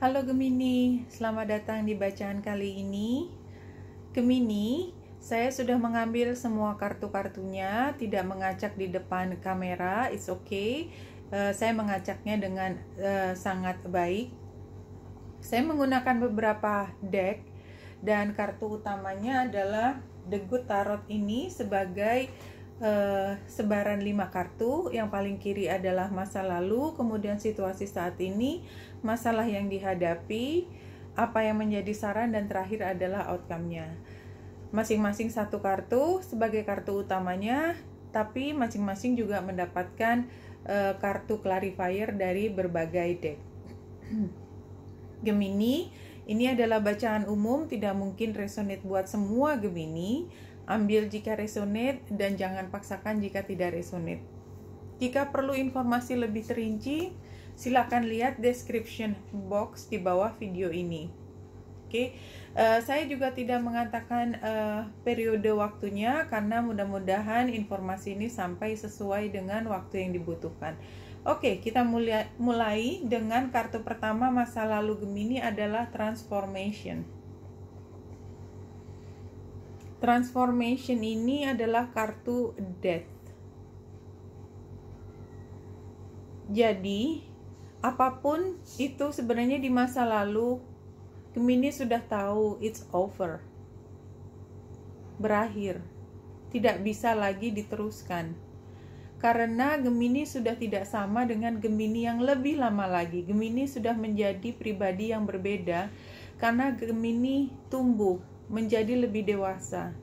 Halo Gemini, selamat datang di bacaan kali ini. Gemini, saya sudah mengambil semua kartu-kartunya, tidak mengacak di depan kamera, it's okay. Saya mengacaknya dengan sangat baik. Saya menggunakan beberapa deck dan kartu utamanya adalah The Good Tarot ini sebagai sebaran 5 kartu. Yang paling kiri adalah masa lalu, kemudian situasi saat ini, masalah yang dihadapi, apa yang menjadi saran, dan terakhir adalah outcome-nya. Masing-masing satu kartu sebagai kartu utamanya, tapi masing-masing juga mendapatkan kartu clarifier dari berbagai deck. Gemini, ini adalah bacaan umum, tidak mungkin resonate buat semua Gemini. Ambil jika resonate dan jangan paksakan jika tidak resonate. Jika perlu informasi lebih terinci, silakan lihat description box di bawah video ini. Oke, saya juga tidak mengatakan periode waktunya karena mudah-mudahan informasi ini sampai sesuai dengan waktu yang dibutuhkan. Oke, kita mulai dengan kartu pertama masa lalu Gemini adalah transformation. Transformation ini adalah kartu death. Jadi, apapun itu sebenarnya di masa lalu, Gemini sudah tahu it's over. Berakhir. Tidak bisa lagi diteruskan. Karena Gemini sudah tidak sama dengan Gemini yang lebih lama lagi. Gemini sudah menjadi pribadi yang berbeda karena Gemini tumbuh menjadi lebih dewasa,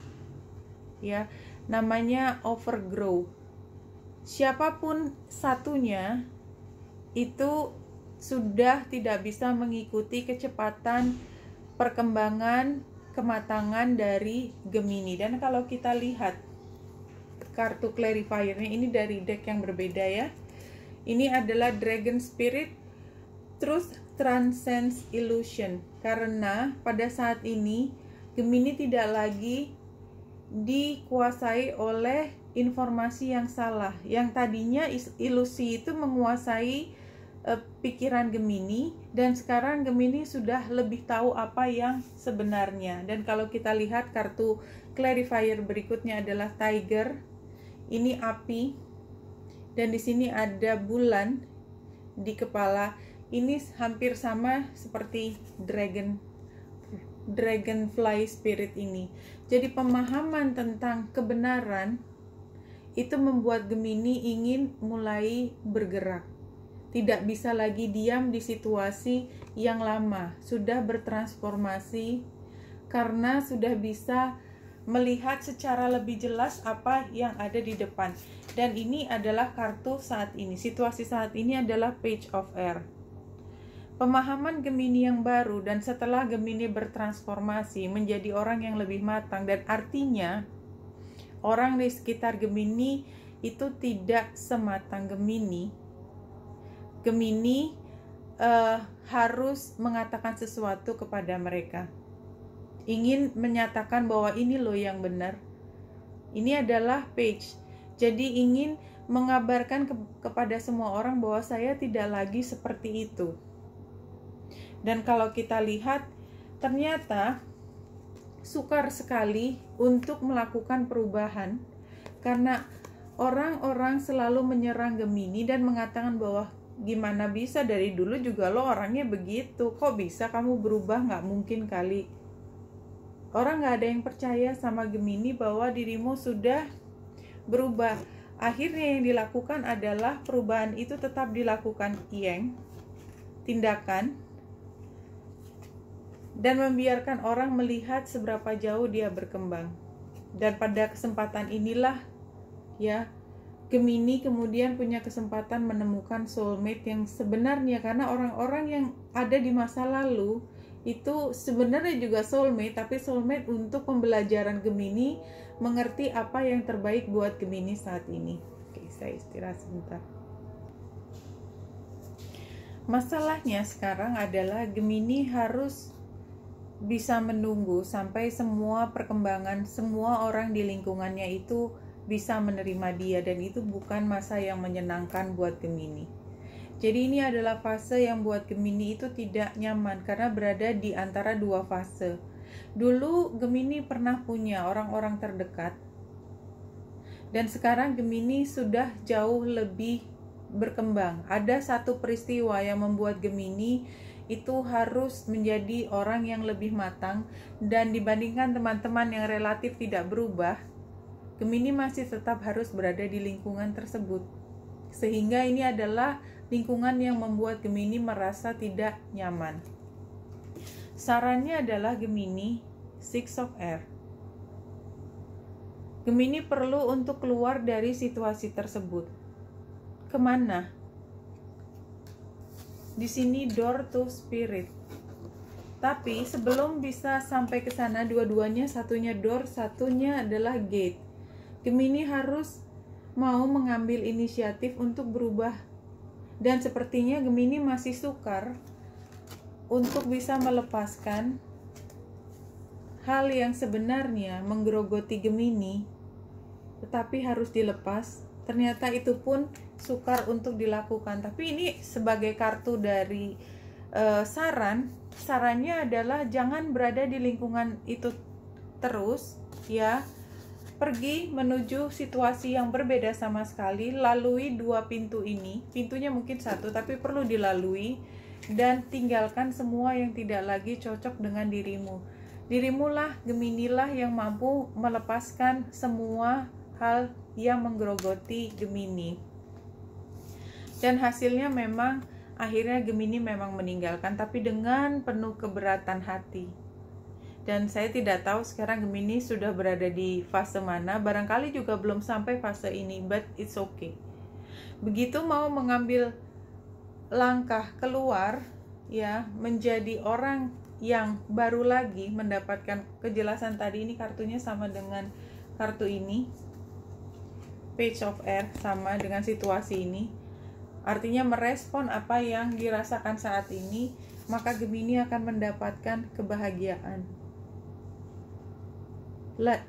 ya, namanya overgrow. Siapapun satunya itu sudah tidak bisa mengikuti kecepatan perkembangan kematangan dari Gemini. Dan kalau kita lihat kartu clarifiernya ini dari deck yang berbeda ya, ini adalah Dragon Spirit, Truth Transcends Illusion. Karena pada saat ini Gemini tidak lagi dikuasai oleh informasi yang salah. Yang tadinya ilusi itu menguasai pikiran Gemini, dan sekarang Gemini sudah lebih tahu apa yang sebenarnya. Dan kalau kita lihat kartu clarifier berikutnya adalah Tiger. Ini api, dan di sini ada bulan di kepala. Ini hampir sama seperti Dragonfly Spirit ini. Jadi pemahaman tentang kebenaran itu membuat Gemini ingin mulai bergerak. Tidak bisa lagi diam di situasi yang lama. Sudah bertransformasi karena sudah bisa melihat secara lebih jelas apa yang ada di depan. Dan ini adalah kartu saat ini. Situasi saat ini adalah Page of Air. Pemahaman Gemini yang baru, dan setelah Gemini bertransformasi menjadi orang yang lebih matang, dan artinya orang di sekitar Gemini itu tidak sematang Gemini. Gemini harus mengatakan sesuatu kepada mereka, ingin menyatakan bahwa ini loh yang benar. Ini adalah page, jadi ingin mengabarkan kepada semua orang bahwa saya tidak lagi seperti itu. Dan kalau kita lihat, ternyata sukar sekali untuk melakukan perubahan karena orang-orang selalu menyerang Gemini dan mengatakan bahwa gimana bisa, dari dulu juga lo orangnya begitu, kok bisa kamu berubah, nggak mungkin kali. Orang nggak ada yang percaya sama Gemini bahwa dirimu sudah berubah. Akhirnya yang dilakukan adalah perubahan itu tetap dilakukan tindakan, dan membiarkan orang melihat seberapa jauh dia berkembang. Dan pada kesempatan inilah ya, Gemini kemudian punya kesempatan menemukan soulmate yang sebenarnya, karena orang-orang yang ada di masa lalu itu sebenarnya juga soulmate, tapi soulmate untuk pembelajaran Gemini mengerti apa yang terbaik buat Gemini saat ini. Oke, saya istirahat sebentar. Masalahnya sekarang adalah Gemini harus bisa menunggu sampai semua perkembangan semua orang di lingkungannya itu bisa menerima dia, dan itu bukan masa yang menyenangkan buat Gemini. Jadi ini adalah fase yang buat Gemini itu tidak nyaman karena berada di antara dua fase. Dulu Gemini pernah punya orang-orang terdekat, dan sekarang Gemini sudah jauh lebih berkembang. Ada satu peristiwa yang membuat Gemini itu harus menjadi orang yang lebih matang, dan dibandingkan teman-teman yang relatif tidak berubah, Gemini masih tetap harus berada di lingkungan tersebut. Sehingga ini adalah lingkungan yang membuat Gemini merasa tidak nyaman. Sarannya adalah Gemini, Six of Air. Gemini perlu untuk keluar dari situasi tersebut. Kemana? Di sini door to spirit. Tapi sebelum bisa sampai ke sana, dua-duanya, satunya door, satunya adalah gate. Gemini harus mau mengambil inisiatif untuk berubah. Dan sepertinya Gemini masih sukar untuk bisa melepaskan hal yang sebenarnya menggerogoti Gemini, tetapi harus dilepas. Ternyata itu pun sukar untuk dilakukan. Tapi ini sebagai kartu dari sarannya adalah jangan berada di lingkungan itu terus, ya. Pergi menuju situasi yang berbeda sama sekali, lalui dua pintu ini. Pintunya mungkin satu, tapi perlu dilalui, dan tinggalkan semua yang tidak lagi cocok dengan dirimu. Dirimulah, Geminilah yang mampu melepaskan semua hal yang menggerogoti Gemini. Dan hasilnya memang akhirnya Gemini memang meninggalkan, tapi dengan penuh keberatan hati. Dan saya tidak tahu sekarang Gemini sudah berada di fase mana. Barangkali juga belum sampai fase ini, but it's okay. Begitu mau mengambil langkah keluar, ya, menjadi orang yang baru lagi mendapatkan kejelasan tadi. Ini kartunya sama dengan kartu ini, Page of Air, sama dengan situasi ini. Artinya merespon apa yang dirasakan saat ini, maka Gemini akan mendapatkan kebahagiaan,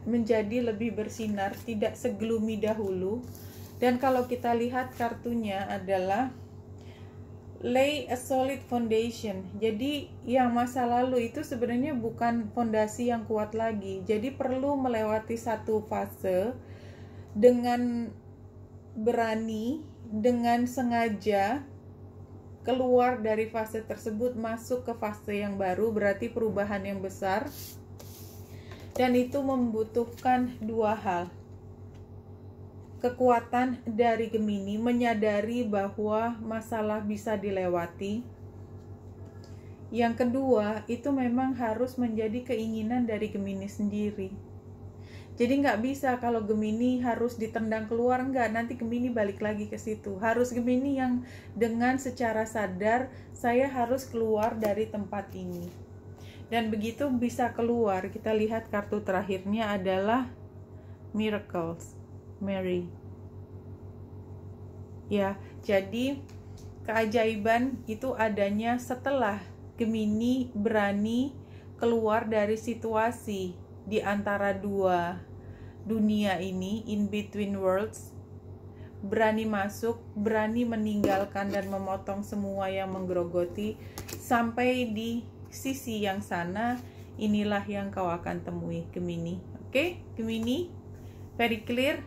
menjadi lebih bersinar, tidak segloomy dahulu. Dan kalau kita lihat kartunya adalah lay a solid foundation. Jadi yang masa lalu itu sebenarnya bukan fondasi yang kuat lagi. Jadi perlu melewati satu fase dengan berani, dengan sengaja keluar dari fase tersebut, masuk ke fase yang baru, berarti perubahan yang besar. Dan itu membutuhkan dua hal. Kekuatan dari Gemini, menyadari bahwa masalah bisa dilewati. Yang kedua, itu memang harus menjadi keinginan dari Gemini sendiri. Jadi nggak bisa kalau Gemini harus ditendang keluar, nggak, nanti Gemini balik lagi ke situ. Harus Gemini yang dengan secara sadar, saya harus keluar dari tempat ini. Dan begitu bisa keluar, kita lihat kartu terakhirnya adalah Miracles, Mary. Ya, jadi keajaiban itu adanya setelah Gemini berani keluar dari situasi di antara dua dunia ini, in between worlds. Berani masuk, berani meninggalkan dan memotong semua yang menggerogoti, sampai di sisi yang sana. Inilah yang kau akan temui, Gemini. Oke, Gemini, very clear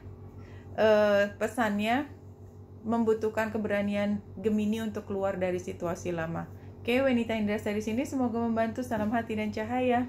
pesannya. Membutuhkan keberanian Gemini untuk keluar dari situasi lama. Oke, Wenita Indra dari sini, semoga membantu. Salam hati dan cahaya.